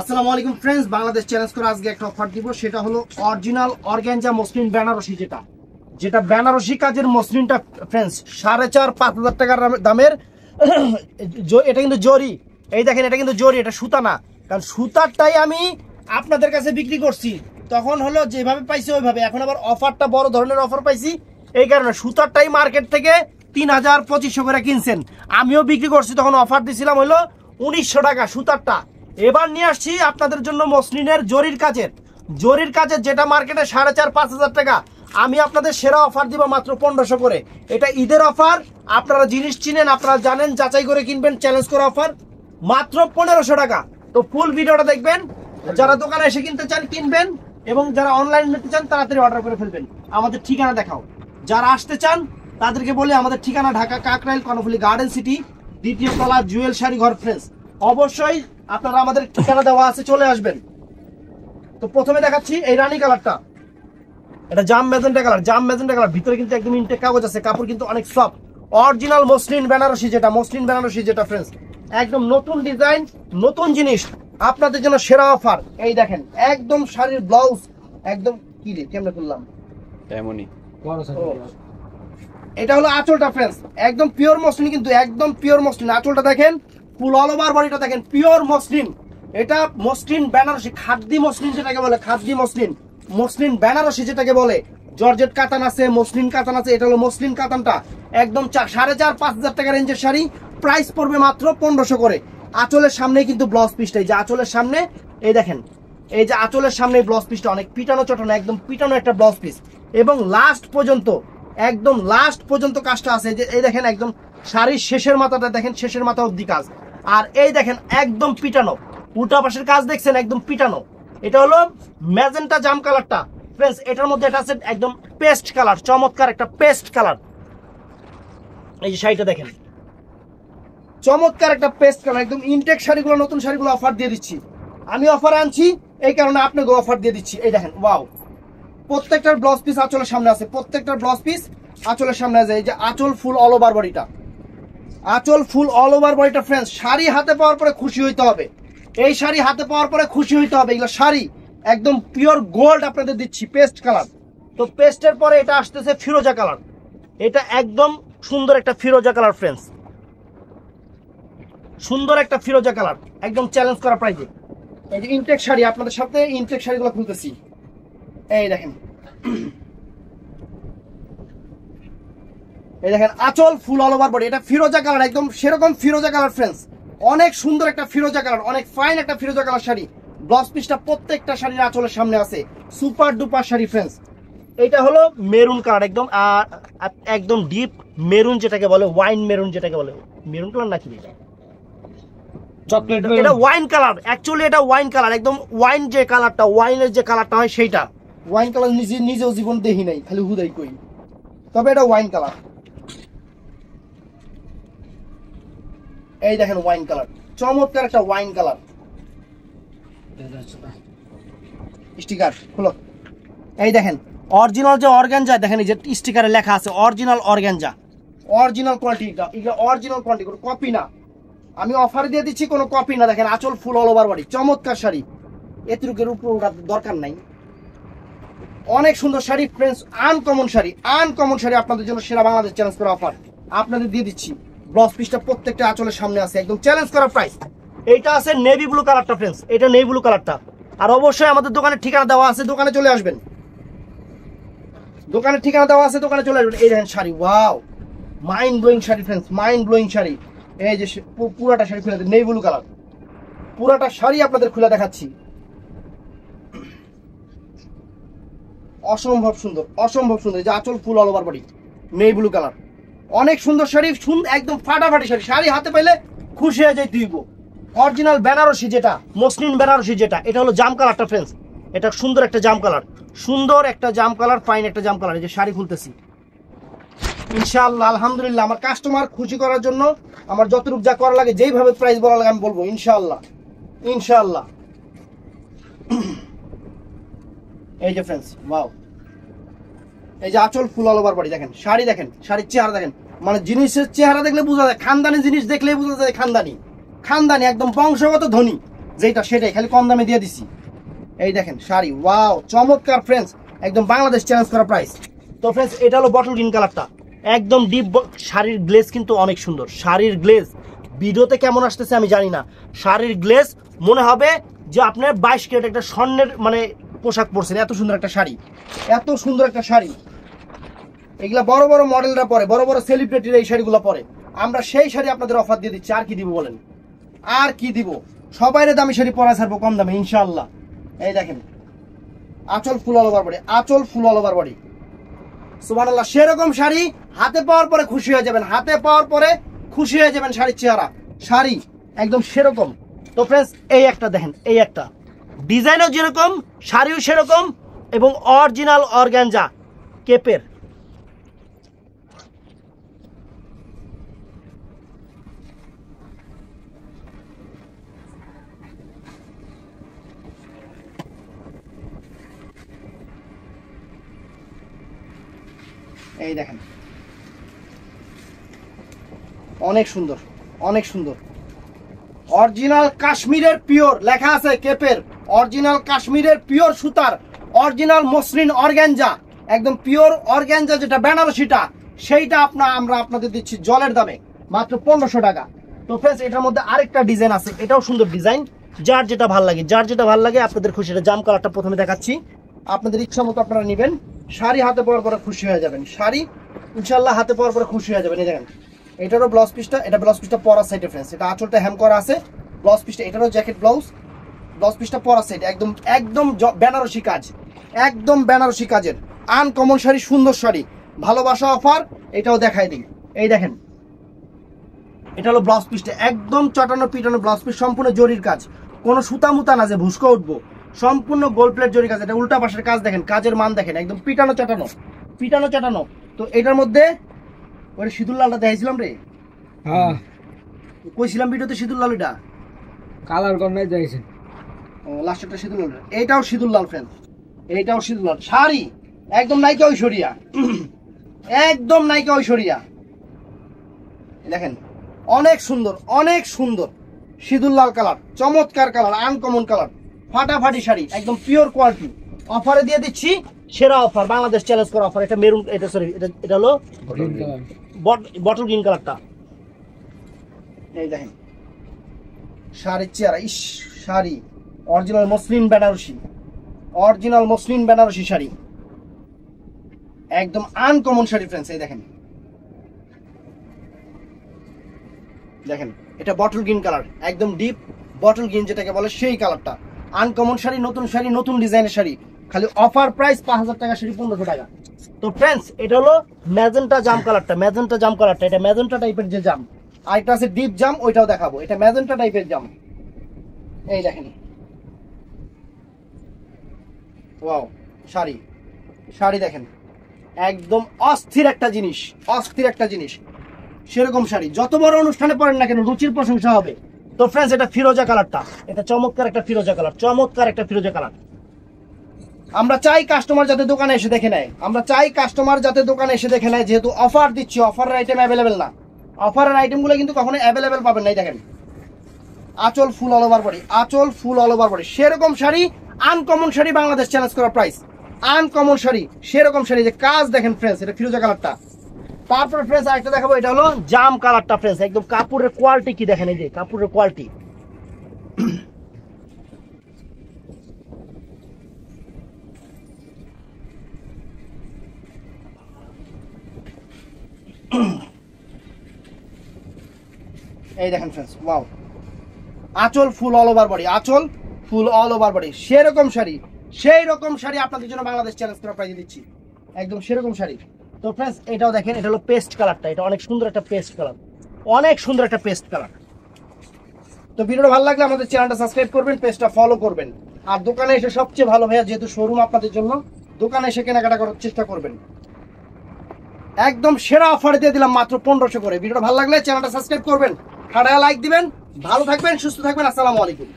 আসসালামু আলাইকুম friends, Bangladesh challenge করে আজকে একটা অফার দিব। সেটা হলো অরিজিনাল অর্গানজা মসলিন বেনারসি, যেটা বেনারসি কাজের মসলিনটা ফ্রেন্ডস 4,500-5,000 টাকার দামের। এটা কিন্তু জরি, এই দেখেন এটা কিন্তু জরি, এটা সুতা না। কারণ সুতারটাই আমি আপনাদের কাছে বিক্রি করছি, তখন হলো যেভাবে পাইছি ওইভাবে। এখন আবার অফারটা বড় ধরনের অফার পাইছি, এই কারণে সুতারটাই মার্কেট থেকে 3,000-2,500 করে কিনছেন, আমিও বিক্রি করছি, তখন অফার দিছিলাম হলো 1,900 টাকা সুতারটা। এবার নিয়ে আসছি আপনাদের জন্য মসলিনের জরির কাজের যেটা মার্কেটে 4,500-5,000 টাকা, আমি আপনাদের সেরা অফার দিব মাত্র 1,500 করে। এটা ঈদের অফার, আপনারা জিনিস চিনেন, আপনারা জানেন, যাচাই করে কিনবেন, চ্যালেঞ্জ করে অফার মাত্র 1,500 টাকা। তো ফুল ভিডিওটা দেখবেন, যারা দোকানে এসে কিনতে চান কিনবেন, এবং যারা অনলাইন নিতে চান তাড়াতাড়ি অর্ডার করে ফেলবেন। আমাদের ঠিকানা দেখাও, যারা আসতে চান তাদেরকে বলে আমাদের ঠিকানা ঢাকা কাকরাইল কর্ণফুলী গার্ডেন সিটি, 2য় তলা, জুয়েল শাড়ি ঘর। ফ্রেন্ডস অবশ্যই আপনারা আমাদের ঠিকানা দেওয়া আছে, চলে আসবেন। তো প্রথমে দেখাচ্ছি এই রানী কালারটা, এটা জাম ম্যাজেন্টা কালার, ভিতরে কিন্তু একদম ইনটেক কাগজ আছে, কাপড় কিন্তু অনেক সফট, অরিজিনাল মসলিন বেনারসি যেটা ফ্রেন্ডস, একদম নতুন ডিজাইন, নতুন জিনিস, আপনাদের জন্য সেরা অফার। এই দেখেন একদম শাড়ির ব্লাউজ একদম কি রে কেমনে করলাম তেমনি। এটা হলো আঁচলটা ফ্রেন্ডস, একদম পিওর মসলিন, কিন্তু একদম পিওর মসলিন। আঁচলটা দেখেন, ফুল অল ওভার বডিটা দেখেন, পিওর মসলিন। এটা মসলিন বেনারসি, খাদ্দি মসলিন যেটাকে বলে, খাদ্দি মসলিন বেনারসি যেটাকে বলে। জর্জেট কাতান আছে, মসলিন কাতান আছে, এটা হলো মসলিন কাতানটা, একদম 4,500-5,000 টাকা রেঞ্জের শাড়ি, প্রাইস পড়বে মাত্র 1,500 করে। আঁচলের সামনে কিন্তু ব্লাউজ পিসটা, এই যে আঁচলের সামনে, এই দেখেন, এই যে আঁচলের সামনে ব্লাউজ পিসটা অনেক পিটানো চটানো, একদম পিটানো একটা ব্লাউজ পিস, এবং লাস্ট পর্যন্ত একদম লাস্ট পর্যন্ত কাজটা আছে। যে এই দেখেন একদম শাড়ির শেষের মাথাটা দেখেন, শেষের মাথা অবধি কাজ, আর এই দেখেন একদম পিটানো, উল্টা পাশের কাজ দেখছেন একদম পিটানো। এটা হলো ম্যাজেন্টা জাম কালারটা ফ্রেন্ডস, এটার মধ্যে এটা আছে একদম পেস্ট কালার, চমৎকার একটা পেস্ট কালার। এই যে শাড়িটা দেখেন, চমৎকার একটা পেস্ট কালার, একদম ইনটেক শাড়িগুলো, নতুন শাড়িগুলো অফার দিয়ে দিচ্ছি। আমি অফার আনছি এই কারণে আপনাকে অফার দিয়ে দিচ্ছি। এই দেখেন ওয়াও, প্রত্যেকটার ব্লাউজ পিস আঁচলের সামনে আছে, প্রত্যেকটার ব্লাউজ পিস আঁচলের সামনে আছে। এই যে আঁচল ফুল অল ওভার বডিটা, আঁচল ফুল অল ওভার বডিটা ফ্রেন্ডস। শাড়ি হাতে পাওয়ার পরে খুশি হইতে হবে, এই শাড়ি হাতে পাওয়ার পরে খুশি হইতে হবে। এগুলো শাড়ি একদম পিওর গোল্ড আপনাদের দিচ্ছি, পেস্ট কালার। তো পেস্টের পরে এটা আসতেছে ফিরোজা কালার, এটা একদম সুন্দর একটা ফিরোজা কালার ফ্রেন্ডস, সুন্দর একটা ফিরোজা কালার, একদম চ্যালেঞ্জ করা প্রাইজে। এই যে ইনটেক শাড়ি, আপনাদের সাথে ইনটেক শাড়িগুলো খুলতেছি। এই দেখেন, এই দেখেন আঁচল ফুল অল ওভার বডি, এটা ফিরোজা কালার, একদম সেরকম ফিরোজা কালার ফ্রেন্ডস, অনেক সুন্দর একটা ফিরোজা কালার, অনেক ফাইন একটা ফিরোজা কালার শাড়ি। ব্লাউজ পিসটা প্রত্যেকটা শাড়ির আঁচলের সামনে আছে, সুপার ডুপার শাড়ি ফ্রেন্ডস। এটা হলো মেরুন কালার, একদম একদম ডিপ মেরুন যেটাকে বলে, ওয়াইন মেরুন যেটাকে বলে, মেরুন কালার নাকি চকলেট, এটা ওয়াইন কালার, অ্যাকচুয়ালি এটা ওয়াইন কালার, একদম ওয়াইন যে কালারটা, ওয়াইনের যে কালারটা হয় সেইটা। ওয়াইন কালার নিজেও জীবন দেখি নাই, খালি হুদাই কই, তবে এটা ওয়াইন কালার। এই দেখেন ওয়াইন কালার, চমৎকার একটা ওয়াইন কালার। স্টিকার খুলো, এই দেখেন অরিজিনাল যে অর্গানজা, দেখেন এই যে স্টিকারে লেখা আছে অরিজিনাল অর্গানজা, অরিজিনাল কোয়ালিটি, এটা অরিজিনাল কোয়ালিটি, কোনো কপি না। আমি অফার দিয়ে দিচ্ছি, কোনো কপি না। দেখেন আঁচল ফুল অল ওভার বডি, চমৎকার শাড়ি, এতটুকুর উপর দরকার নাই, অনেক সুন্দর শাড়ি ফ্রেন্ডস, আনকমন শাড়ি আপনাদের জন্য সেরা বাংলাদেশ চ্যালেঞ্জ করা অফার আপনাদের দিয়ে দিচ্ছি। ব্লাউজ পিসটা প্রত্যেকটা আঁচলের সামনে আছে, একদম চ্যালেঞ্জ করা প্রাইস। এইটা আছে নেভি ব্লু কালারটা ফ্রেন্ডস, এটা নেভি ব্লু কালারটা। আর অবশ্যই আমাদের দোকানের ঠিকানা দেওয়া আছে, দোকানে চলে আসবেন, দোকানের ঠিকানা দেওয়া আছে, দোকানে চলে আসবেন। এই দেখেন sari, wow, mind blowing sari friends, mind blowing sari. এই যে পুরাটা শাড়ি খুলে নেভি ব্লু কালার, পুরাটা শাড়ি আপনাদের খুলে দেখাচ্ছি, অসম্ভব সুন্দর, অসম্ভব সুন্দর। এই যে আঁচল ফুল all over body, navy blue colour, অনেক সুন্দর শাড়ি, একদম ফাটাফাটি শাড়ি, শাড়ি হাতে পাইলে খুশি হয়ে যাই দিব। অরিজিনাল বেনারসি যেটা, মসলিন বেনারসি যেটা, এটা হলো জাম কালারটা ফ্রেন্ডস, এটা সুন্দর একটা জাম কালার, সুন্দর একটা জাম কালার, ফাইন একটা জাম কালার। এই যে শাড়ি খুলতেছি ইনশাআল্লাহ, আলহামদুলিল্লাহ, আমার কাস্টমার খুশি করার জন্য আমার যতটুকু যা করা লাগে, যেইভাবে প্রাইস বলা লাগে আমি বলবো ইনশাআল্লাহ, ইনশাআল্লাহ। এই যে ফ্রেন্ডস ওয়াও, এই যে আঁচল ফুল অল ওভার বডি, দেখেন শাড়ি, দেখেন শাড়ির চেহারা দেখেন, মানে জিনিসের চেহারা দেখলে বোঝা যায়, খানদানি জিনিস দেখলেই বোঝা যায় খানদানি, একদম বংশগত ধনী, যেটা সেটাই, খালি কম দামে দিয়ে দিছি। এই দেখেন শাড়ি, ওয়াও চমৎকার ফ্রেন্ডস, একদম বাংলাদেশ চ্যালেঞ্জ করা প্রাইস। তো ফ্রেন্ডস এটা হলো বটল গ্রিন কালারটা, একদম ডিপ। শাড়ির গ্লেজ কিন্তু অনেক সুন্দর, শাড়ির গ্লেজ ভিডিওতে কেমন আসতেছে আমি জানি না, শাড়ির গ্লেজ মনে হবে যে আপনার 22 ক্যারেট একটা স্বর্ণের মানে পোশাক পরছেন, এত সুন্দর একটা শাড়ি, এত সুন্দর একটা শাড়ি। এগুলা বড় বড় মডেলরা পরে, বড় বড় সেলিব্রিটিরা এই শাড়িগুলো পরে। আমরা সেই শাড়ি আপনাদের অফার দিয়ে দিচ্ছি, আর কি দিব বলেন, আর কি দিব? সবাইরে দামি শাড়ি পরা ছাড়বো কম দামে ইনশাআল্লাহ। এই দেখেন আঁচল ফুল অল ওভার বডি, আঁচল ফুল অল ওভার বডি, সুবহানাল্লাহ। সেরকম শাড়ি হাতে পাওয়ার পরে খুশি হয়ে যাবেন, হাতে পাওয়ার পরে খুশি হয়ে যাবেন। শাড়ির চেহারা, শাড়ি একদম সেরকম। তো ফ্রেন্ডস এই একটা দেখেন, এই একটা ডিজাইনও যেরকম, শাড়িও সেরকম, এবং অরিজিনাল অর্গানজা কেপের। এই দেখেন অনেক সুন্দর, অনেক সুন্দর। অরিজিনাল কাশ্মীরের পিওর লেখা আছে কেপের, অরিজিনাল কাশ্মীরের পিওর সুতার, অরিজিনাল মসলিন অর্গানজা, একদম পিওর অর্গানজা যেটা বেনারসিটা, সেইটা আমরা আপনাদের দিচ্ছি জলের দামে মাত্র 1500 টাকা। তো ফ্রেন্ডস এটার মধ্যে আরেকটা ডিজাইন আছে, এটাও সুন্দর ডিজাইন, যার যেটা ভালো লাগে, যার যেটা ভালো লাগে আপনাদের খুশি। এটা জাম কালারটা প্রথমে দেখাচ্ছি, আপনাদের ইচ্ছা মতো আপনারা নেবেন। শাড়ি হাতে পাওয়ার পরে খুশি হয়ে যাবেন, শাড়ি ইনশাল্লাহ হাতে পাওয়ার পরে খুশি হয়ে যাবেন। এই দেখেন এটারও ব্লাউজ পিসটা, এটা ব্লাউজ পিসটা পরা সাইডে ফ্রেন্ডস, এটা আঁচলটা হেম করা আছে, ব্লাউজ পিসটা এটারও জ্যাকেট ব্লাউজ, ব্লাউজ পিসটা পরা সাইডে, একদম একদম বেনারসি কাজ, একদম বেনারসি কাজের আনকমন শাড়ি, সুন্দর শাড়ি, ভালোবাসা অফার। এটাও দেখাই দিই, এই দেখেন এটা হলো ব্লাউজ পিসটা, একদম চটানো পিটানো ব্লাউজ পিস, সম্পূর্ণ জরির কাজ, কোনো সুতা মুতা না যে ভুস্কো উঠবো, সম্পূর্ণ গোল্ড প্লেট জরি কাজ। এটা উল্টা পাশের কাজ দেখেন, কাজের মান দেখেন, একদম পিটানো চাটানো, পিটানো চাটানো। তো এটার মধ্যে ওই সিঁদুর লালটা দেখাইছিলাম রে, হ্যাঁ কইছিলাম ভিডিওতে সিঁদুর লাল, এটা কালার করনাই যাইছেন। ও লাস্টেরটা সিঁদুর লাল, এইটাও সিঁদুর লাল ফ্রেন্ড, এইটাও সিঁদুর লাল। শাড়ি একদম নায়িকা ঐশ্বরিয়া, একদম নায়িকা ঐশ্বরিয়া। দেখেন অনেক সুন্দর, অনেক সুন্দর সিঁদুর লাল কালার, চমৎকার কালার, আনকমন কালার, ফাটাফাটি শাড়ি, একদম পিওর কোয়ালিটি। অফারে দিয়ে দিচ্ছি সেরা অফার, বাংলাদেশ চ্যালেঞ্জ করা অফার। এটা মেরুন, এটা সরি এটা হলো বটল গ্রিন কালারটা। এই দেখেন শাড়ির চেহারা, ইস sari original muslin Benarasi, original muslin Benarasi sari, একদম আনকমন শাড়ি ফ্রেন্ডস। এই দেখেন, দেখেন এটা বটল গ্রিন কালার, একদম ডিপ বটল গ্রিন যেটাকে বলে সেই কালারটা, আনকমন শাড়ি, নতুন শাড়ি, নতুন ডিজাইনের শাড়ি, খালি অফার প্রাইস 5000 টাকা শাড়ি 1500 টাকা। তো ফ্রেন্ডস এটা হলো ম্যাজেন্টা জাম কালারটা, ম্যাজেন্টা জাম কালারটা, এটা ম্যাজেন্টা টাইপের যে জাম, আর একটা আছে ডিপ জাম, ওইটাও দেখাবো। এটা ম্যাজেন্টা টাইপের জাম, এই দেখেন ওয়াও শাড়ি, শাড়ি দেখেন একদম অস্থির একটা জিনিস, অস্থির একটা জিনিস, সেরকম শাড়ি যত বড় অনুষ্ঠানে পরেন না কেন রুচির প্রশংসা হবে। তো ফ্রেন্ডস এটা ফিরোজা কালারটা, এটা চমৎকার একটা ফিরোজা কালার, চমৎকার একটা ফিরোজা কালার। আমরা চাই কাস্টমার যাতে দোকানে এসে দেখে নেয়, আমরা চাই কাস্টমার যাতে দোকানে এসে দেখে নেয়, যেহেতু অফার দিচ্ছি, অফারের আইটেম অ্যাভেলেবেল না, অফারের আইটেমগুলো কিন্তু কখনো অ্যাভেলেবেল পাবেন না। দেখেন আঁচল ফুল অল ওভার বডি, আঁচল ফুল অল ওভার বডি, সেরকম শাড়ি, আনকমন শাড়ি, বাংলাদেশ চ্যালেঞ্জ করা প্রাইস, আনকমন শাড়ি, সেরকম শাড়ি। যে কাজ দেখেন ফ্রেন্ডস, এটা ফিরোজা কালারটা। তারপরে ফ্রেন্ডস আরেকটা দেখাবো, এটা হলো জাম কালারটা ফ্রেন্ডস, একদম কাপড়ের কোয়ালিটি কি দেখেন, এই যে কাপড়ের কোয়ালিটি, এই দেখেন ফ্রেন্ডস ওয়াও, আঁচল ফুল অল ওভার বডি, আঁচল ফুল অল ওভার বডি, সেরকম শাড়ি, সেই রকম শাড়ি আপনাদের জন্য বাংলাদেশ চ্যালেঞ্জ করা প্রাইজে দিচ্ছি, একদম সেরকম শাড়ি। তো ফ্রেন্ডস এটাও দেখেন, এটা হলো পেস্ট কালারটা, এটা অনেক সুন্দর একটা পেস্ট কালার, অনেক সুন্দর একটা পেস্ট কালার। তো ভিডিওটা ভালো লাগলে আমাদের চ্যানেলটা সাবস্ক্রাইব করবেন, পেজটা ফলো করবেন, আর দোকানে এসে সবচেয়ে ভালো ভাইয়া, যেহেতু শোরুম আপনাদের জন্য, দোকানে এসে কেনাকাটা করার চেষ্টা করবেন। একদম সেরা অফারে দিয়ে দিলাম মাত্র 1500 করে। ভিডিওটা ভালো লাগলে চ্যানেলটা সাবস্ক্রাইব করবেন, লাইক দিবেন, ভালো থাকবেন, সুস্থ থাকবেন, আসসালামু আলাইকুম।